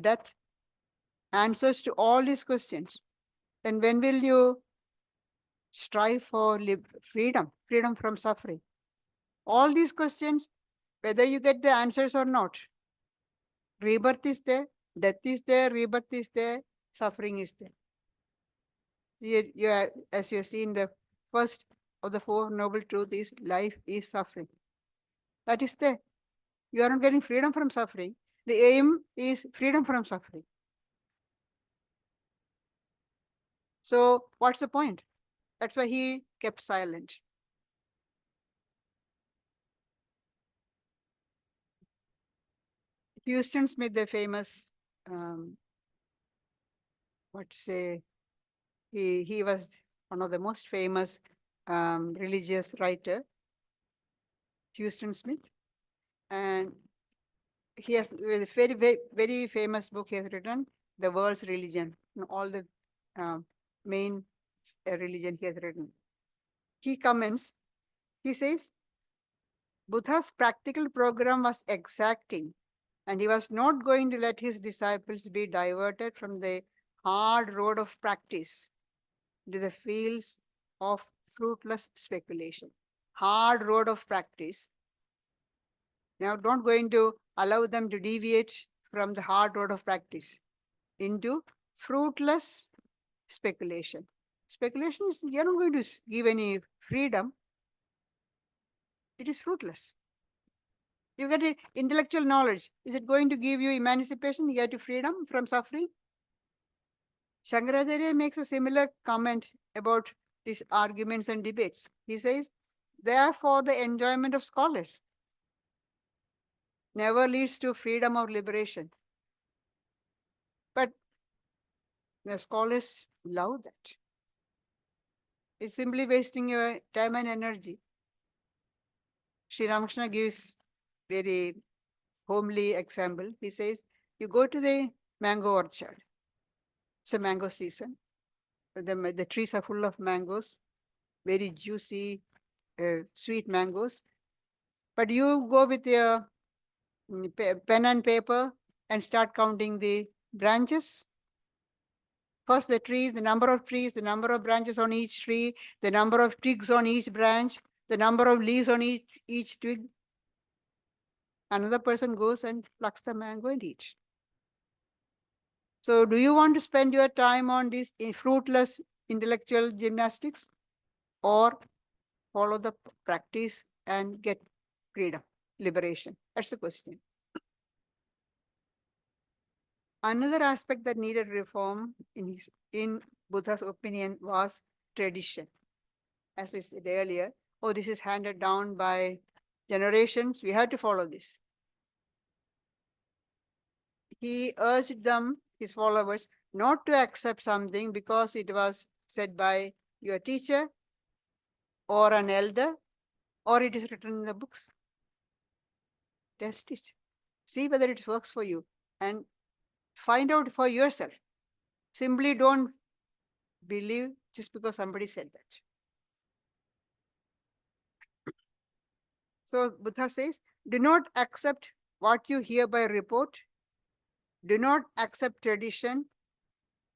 death? Answers to all these questions. Then when will you strive for freedom from suffering? All these questions, whether you get the answers or not. Rebirth is there, death is there, rebirth is there, suffering is there. As you see in the first of the Four Noble Truths is life is suffering. That is there. You are not getting freedom from suffering. The aim is freedom from suffering. So what's the point? That's why he kept silent. Houston Smith, the famous, he was one of the most famous religious writer, Houston Smith. And he has a very, very, very famous book he has written, The World's Religion, all the main religion he has written. He comments, he says, Buddha's practical program was exacting, and he was not going to let his disciples be diverted from the hard road of practice to the fields of fruitless speculation. Hard road of practice. Now, not going to allow them to deviate from the hard road of practice into fruitless speculation. Speculation is, you're not going to give any freedom. It is fruitless. You get intellectual knowledge. Is it going to give you emancipation? You get freedom from suffering? Shankaracharya makes a similar comment about these arguments and debates. He says, they are for the enjoyment of scholars. Never leads to freedom or liberation. But the scholars love that. It's simply wasting your time and energy. Sri Ramakrishna gives very homely example. He says, you go to the mango orchard. It's a mango season. The trees are full of mangoes, very juicy, sweet mangoes. But you go with your pen and paper and start counting the branches. First the trees, the number of trees, the number of branches on each tree, the number of twigs on each branch, the number of leaves on each twig. Another person goes and plucks the mango and eats. So do you want to spend your time on this fruitless intellectual gymnastics, or follow the practice and get freedom, liberation? That's the question. Another aspect that needed reform in Buddha's opinion was tradition. As I said earlier, oh, this is handed down by generations, we have to follow this. He urged them, his followers, not to accept something because it was said by your teacher or an elder, or it is written in the books. Test it. See whether it works for you and find out for yourself. Simply don't believe just because somebody said that. So Buddha says, do not accept what you hear by report. Do not accept tradition.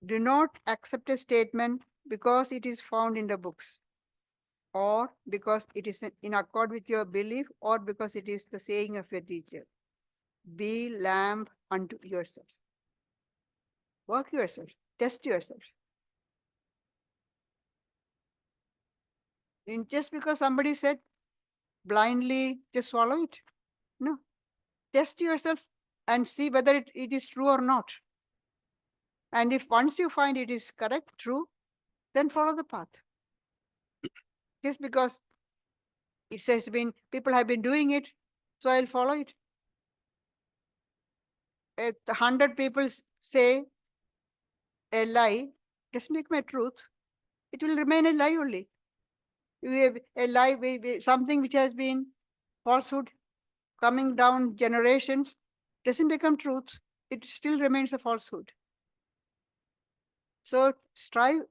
Do not accept a statement because it is found in the books, or because it is in accord with your belief, or because it is the saying of your teacher. Be lamb unto yourself. Work yourself. Test yourself. And just because somebody said, blindly just swallow it. No. Test yourself and see whether it is true or not. And if once you find it is correct, true, then follow the path. Just because it says people have been doing it, so I'll follow it. If 100 people say a lie, doesn't become a truth. It will remain a lie only. We have a lie, something which has been falsehood coming down generations, doesn't become truth. It still remains a falsehood. So strive,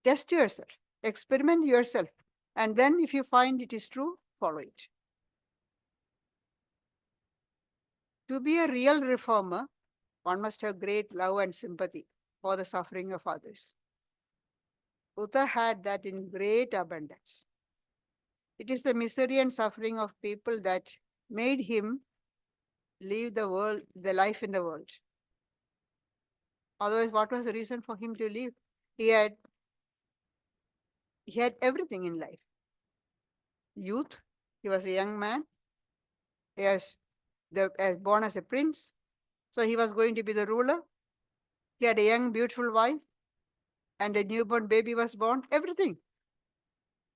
test yourself, experiment yourself. And then if you find it is true, follow it. To be a real reformer, one must have great love and sympathy for the suffering of others. Buddha had that in great abundance. It is the misery and suffering of people that made him live the life in the world. Otherwise, what was the reason for him to live? He had everything in life. Youth, he was a young man. He was born as a prince. So he was going to be the ruler. He had a young, beautiful wife, and a newborn baby was born. Everything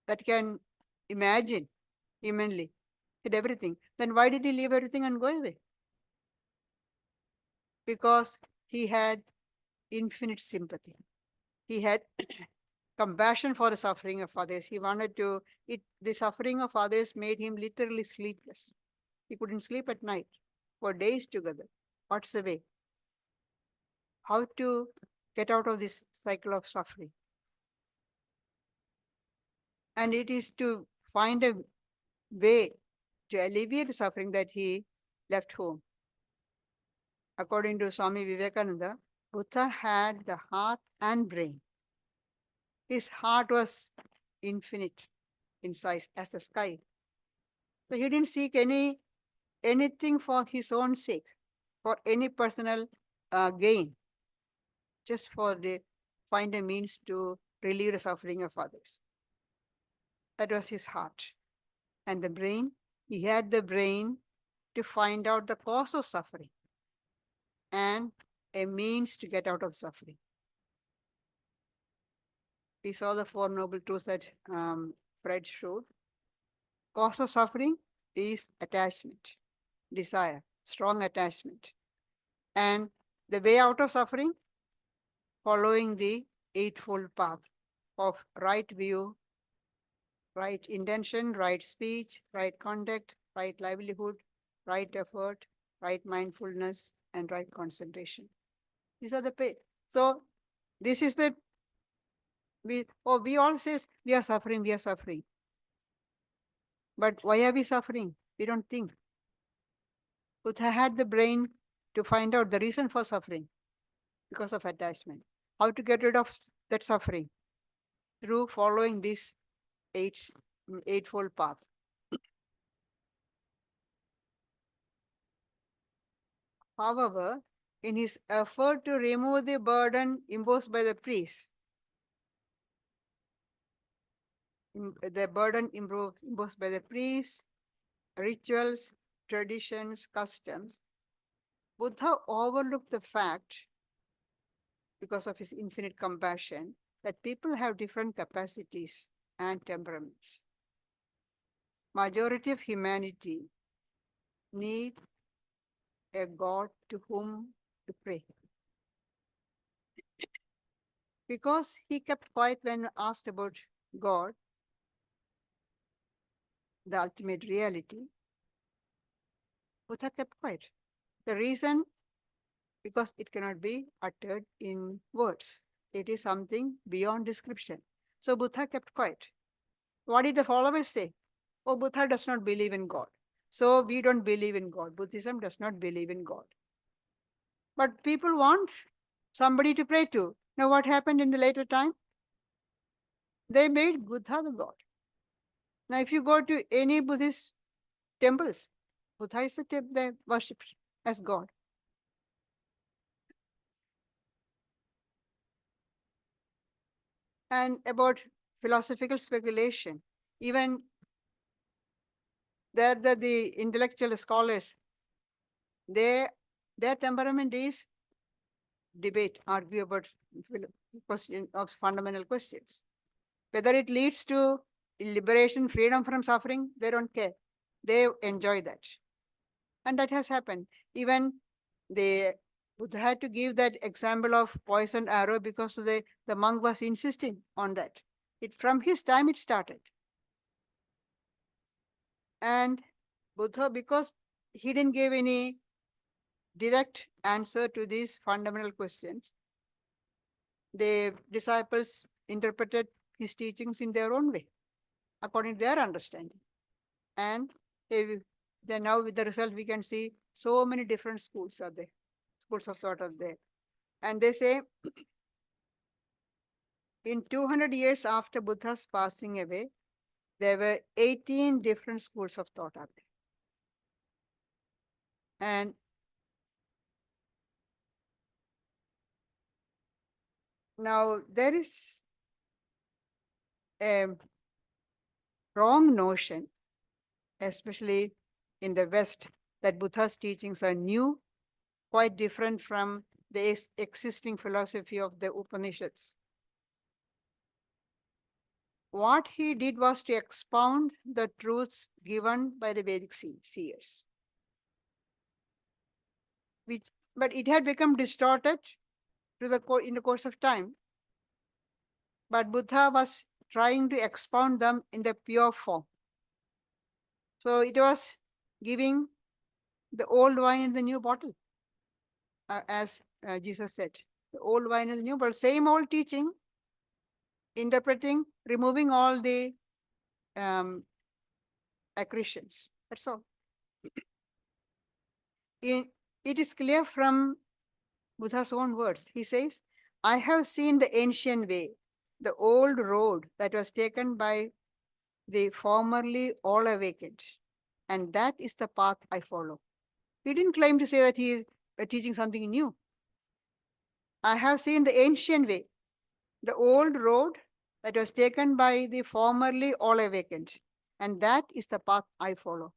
that can imagine humanly. He had everything. Then why did he leave everything and go away? Because he had infinite sympathy. He had compassion for the suffering of others. He wanted to, the suffering of others made him literally sleepless. He couldn't sleep at night for days together. What's the way? How to get out of this cycle of suffering? And it is to find a way to alleviate the suffering that he left home. According to Swami Vivekananda, Buddha had the heart and brain. His heart was infinite in size as the sky. So he didn't seek anything for his own sake, for any personal gain, just for find a means to relieve the suffering of others. That was his heart. And the brain, he had the brain to find out the cause of suffering and a means to get out of suffering. We saw the Four Noble Truths that Fred showed. Cause of suffering is attachment, desire, strong attachment. And the way out of suffering, following the Eightfold Path of right view, right intention, right speech, right conduct, right livelihood, right effort, right mindfulness, and right concentration. These are the pay. So this is the, we all says we are suffering, we are suffering. But why are we suffering? We don't think. Buddha had the brain to find out the reason for suffering because of attachment. How to get rid of that suffering? Through following this eightfold path. However, in his effort to remove the burden imposed by the priest, the burden imposed by the priests, rituals, traditions, customs, Buddha overlooked the fact, because of his infinite compassion, that people have different capacities and temperaments. Majority of humanity need a God to whom to pray. Because he kept quiet when asked about God, the ultimate reality, Buddha kept quiet. The reason, because it cannot be uttered in words. It is something beyond description. So Buddha kept quiet. What did the followers say? Oh, Buddha does not believe in God. So we don't believe in God. Buddhism does not believe in God. But people want somebody to pray to. Now what happened in the later time? They made Buddha the God. Now if you go to any Buddhist temples, Buddha is they worshipped as God. And about philosophical speculation, even there the intellectual scholars, their temperament is debate, argue about question of fundamental questions. Whether it leads to liberation, freedom from suffering, they don't care. They enjoy that. And that has happened. Even the Buddha had to give that example of poisoned arrow because the monk was insisting on that. From his time it started. And Buddha, because he didn't give any direct answer to these fundamental questions, the disciples interpreted his teachings in their own way, according to their understanding. And then now with the result, we can see so many different schools are there. Schools of thought are there. And they say, in 200 years after Buddha's passing away, there were 18 different schools of thought out there. And now there is a wrong notion, especially in the West, that Buddha's teachings are new, quite different from the existing philosophy of the Upanishads. What he did was to expound the truths given by the Vedic seers. But it had become distorted in the course of time. But Buddha was trying to expound them in the pure form. So it was giving the old wine in the new bottle, as Jesus said. The old wine in the new bottle, same old teaching, interpreting, removing all the accretions. That's all. It is clear from Buddha's own words. He says, I have seen the ancient way, the old road that was taken by the formerly all awakened, and that is the path I follow. He didn't claim to say that he is teaching something new. I have seen the ancient way, the old road that was taken by the formerly all awakened, and that is the path I follow.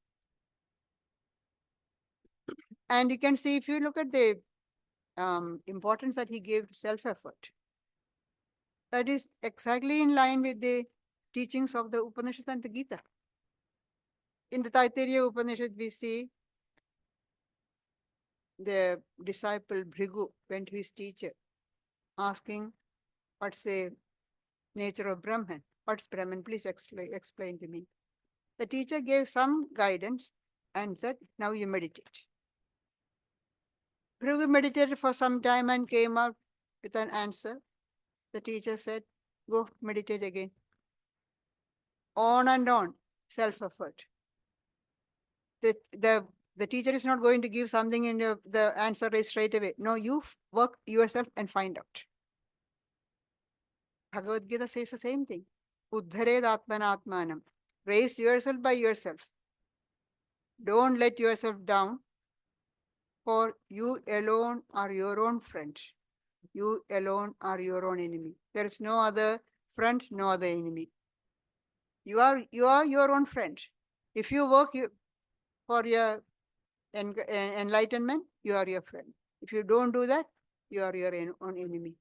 And you can see, if you look at the importance that he gave self-effort, that is exactly in line with the teachings of the Upanishad and the Gita. In the Taittiriya Upanishad, we see the disciple Bhrigu went to his teacher asking, what's the nature of Brahman? What's Brahman? Please explain to me. The teacher gave some guidance and said, now you meditate. Bhrigu meditated for some time and came out with an answer. The teacher said, go meditate again. On and on, self-effort. The teacher is not going to give something in the answer is straight away. No, you work yourself and find out. Bhagavad Gita says the same thing. Uddhared atmanatmanam. Raise yourself by yourself. Don't let yourself down, for you alone are your own friend. You alone are your own enemy. There is no other friend, no other enemy. You are your own friend. If you work for your enlightenment, you are your friend. If you don't do that, you are your own enemy.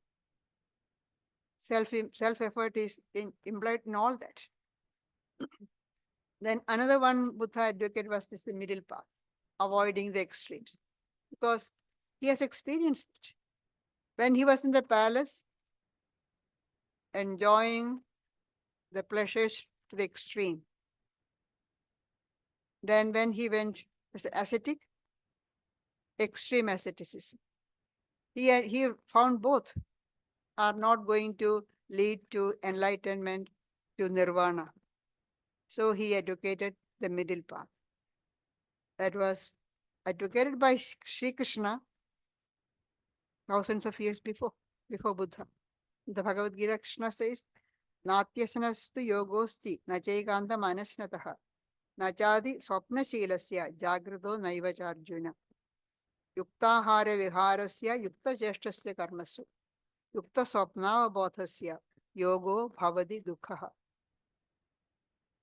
Self-effort is implied in all that. Then another one Buddha advocated was the middle path, avoiding the extremes, because he has experienced it. When he was in the palace, enjoying the pleasures to the extreme. Then when he went as an ascetic, extreme asceticism. He found both are not going to lead to enlightenment, to nirvana. So he advocated the middle path. That was advocated by Sri Krishna thousands of years before Buddha. The Bhagavad Gita, Krishna says, Natyasanastu yogosti nachaikanta manasnataha nachadi swapnashilasya jagrito naivacha arjuna yuktahara viharasya yukta cheshtasya karmasu yukta swapnava bodhasya yogo bhavadi dukhaha.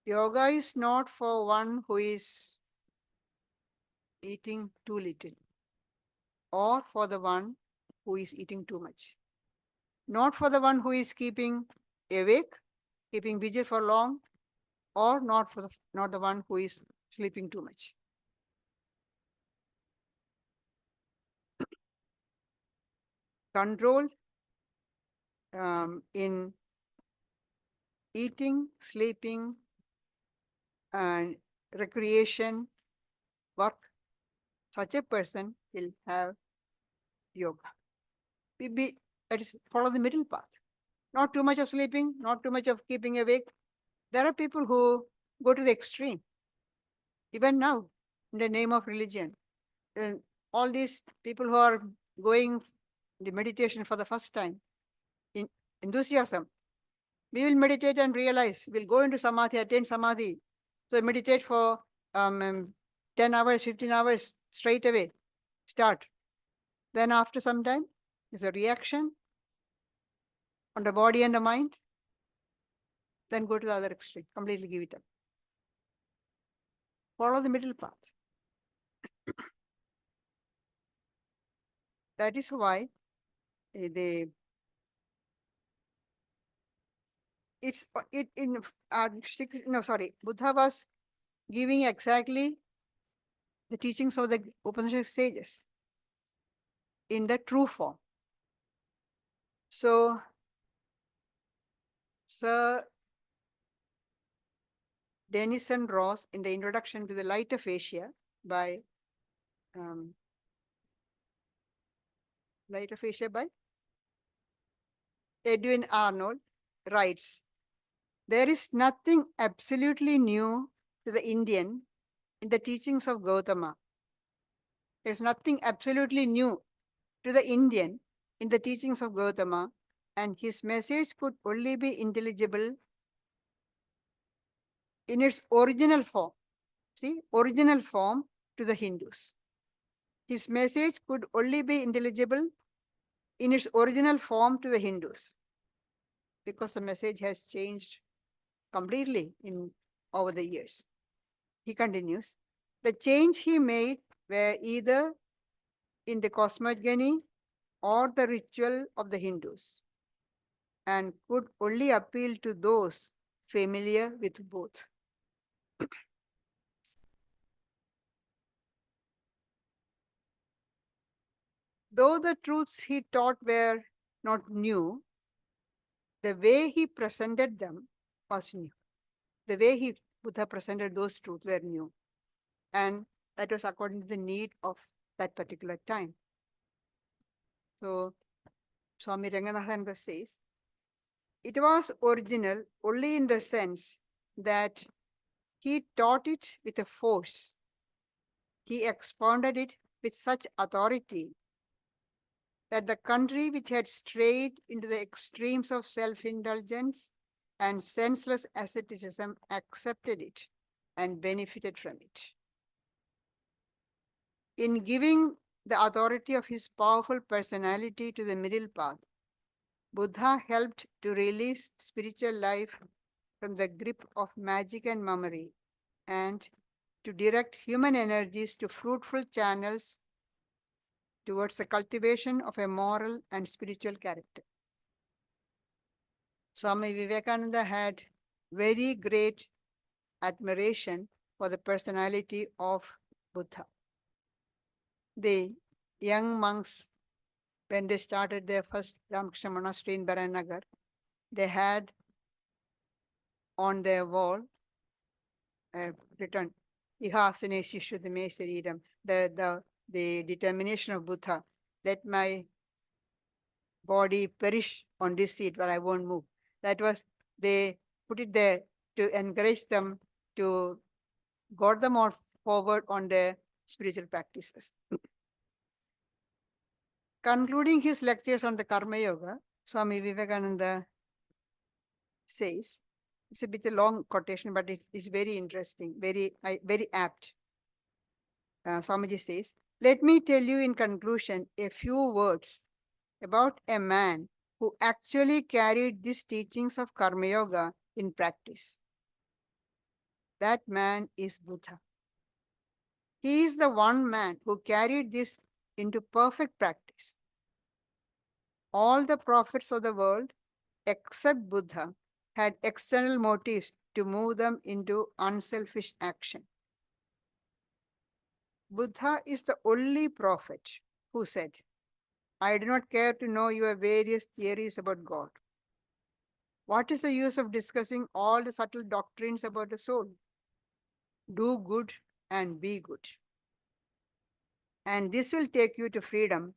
Yoga is not for one who is eating too little, or for the one who is eating too much. Not for the one who is keeping awake, keeping vigil for long, or not the one who is sleeping too much. Control in eating, sleeping, and recreation, work, such a person will have yoga. That is, follow the middle path. Not too much of sleeping, not too much of keeping awake. There are people who go to the extreme. Even now, in the name of religion, all these people who are going the meditation for the first time, in enthusiasm, we will meditate and realize, we'll go into samadhi, attain samadhi. So meditate for 10 hours, 15 hours, straight away. Start. Then after some time, there's a reaction on the body and the mind. Then go to the other extreme, completely give it up. Follow the middle path. That is why Buddha was giving exactly the teachings of the Upanishad sages in the true form. So, Sir Denison Ross, in the introduction to the Light of Asia by Edwin Arnold, writes, there is nothing absolutely new to the Indian in the teachings of Gautama. There is nothing absolutely new to the Indian in the teachings of Gautama, and his message could only be intelligible in its original form. See, original form to the Hindus. His message could only be intelligible in its original form to the Hindus, because the message has changed completely over the years. He continues, the change he made were either in the cosmogony or the ritual of the Hindus, and could only appeal to those familiar with both. Though the truths he taught were not new, the way he presented them was new. The way Buddha presented those truths were new. And that was according to the need of that particular time. So, Swami Ranganathananda says, it was original only in the sense that he taught it with a force. He expounded it with such authority that the country which had strayed into the extremes of self-indulgence and senseless asceticism accepted it and benefited from it. In giving the authority of his powerful personality to the middle path, Buddha helped to release spiritual life from the grip of magic and mummery, and to direct human energies to fruitful channels towards the cultivation of a moral and spiritual character. Swami Vivekananda had very great admiration for the personality of Buddha. The young monks, when they started their first Ramakrishna monastery in Baranagar, they had on their wall written, Ihasane Shishuddhame Saridam, the determination of Buddha, let my body perish on this seat, but I won't move. That was, they put it there to encourage them to guide them all forward on their spiritual practices. Concluding his lectures on the Karma Yoga, Swami Vivekananda says, it's a bit a long quotation, but it is very interesting, very apt. Swamiji says, let me tell you in conclusion a few words about a man who actually carried these teachings of Karma Yoga in practice. That man is Buddha. He is the one man who carried this into perfect practice. All the prophets of the world, except Buddha, had external motives to move them into unselfish action. Buddha is the only prophet who said, I do not care to know your various theories about God. What is the use of discussing all the subtle doctrines about the soul? Do good and be good. And this will take you to freedom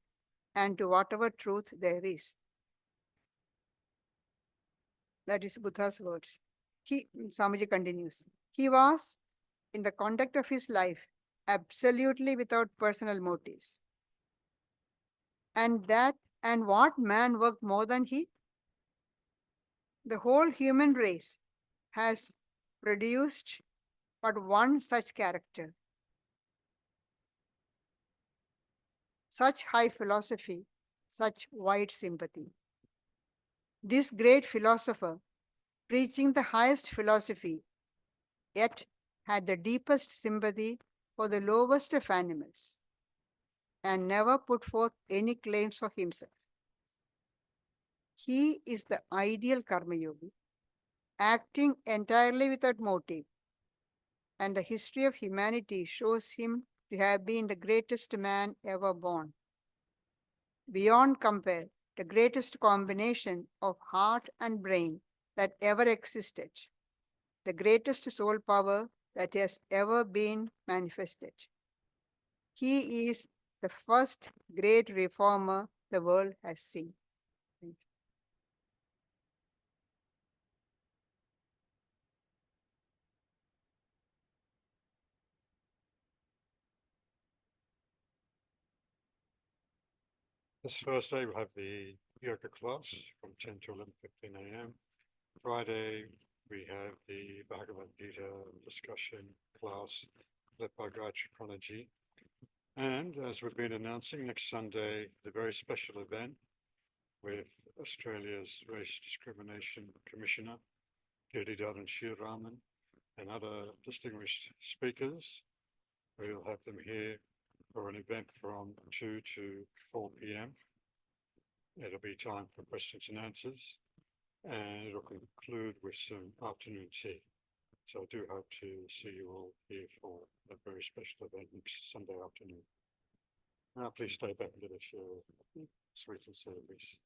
and to whatever truth there is. That is Buddha's words. Swamiji continues. He was, in the conduct of his life, absolutely without personal motives. And what man worked more than he? The whole human race has produced but one such character. such high philosophy, such wide sympathy. This great philosopher, preaching the highest philosophy, yet had the deepest sympathy for the lowest of animals, and never put forth any claims for himself. He is the ideal Karma Yogi, acting entirely without motive, and the history of humanity shows him to have been the greatest man ever born. Beyond compare, the greatest combination of heart and brain that ever existed, the greatest soul power that has ever been manifested. He is the first great reformer the world has seen. Thank you. This Thursday, we'll have the yoga class from 10 to 11:15 a.m. Friday, we have the Bhagavad Gita discussion class led by Gayatriprana. And as we've been announcing, next Sunday, the very special event with Australia's Race Discrimination Commissioner, Giridhar and Shiraman, and other distinguished speakers. We'll have them here for an event from 2 to 4 p.m. It'll be time for questions and answers, and it'll conclude with some afternoon tea. So I do hope to see you all here for a very special event next Sunday afternoon. Now please stay back and let us share sweets and service.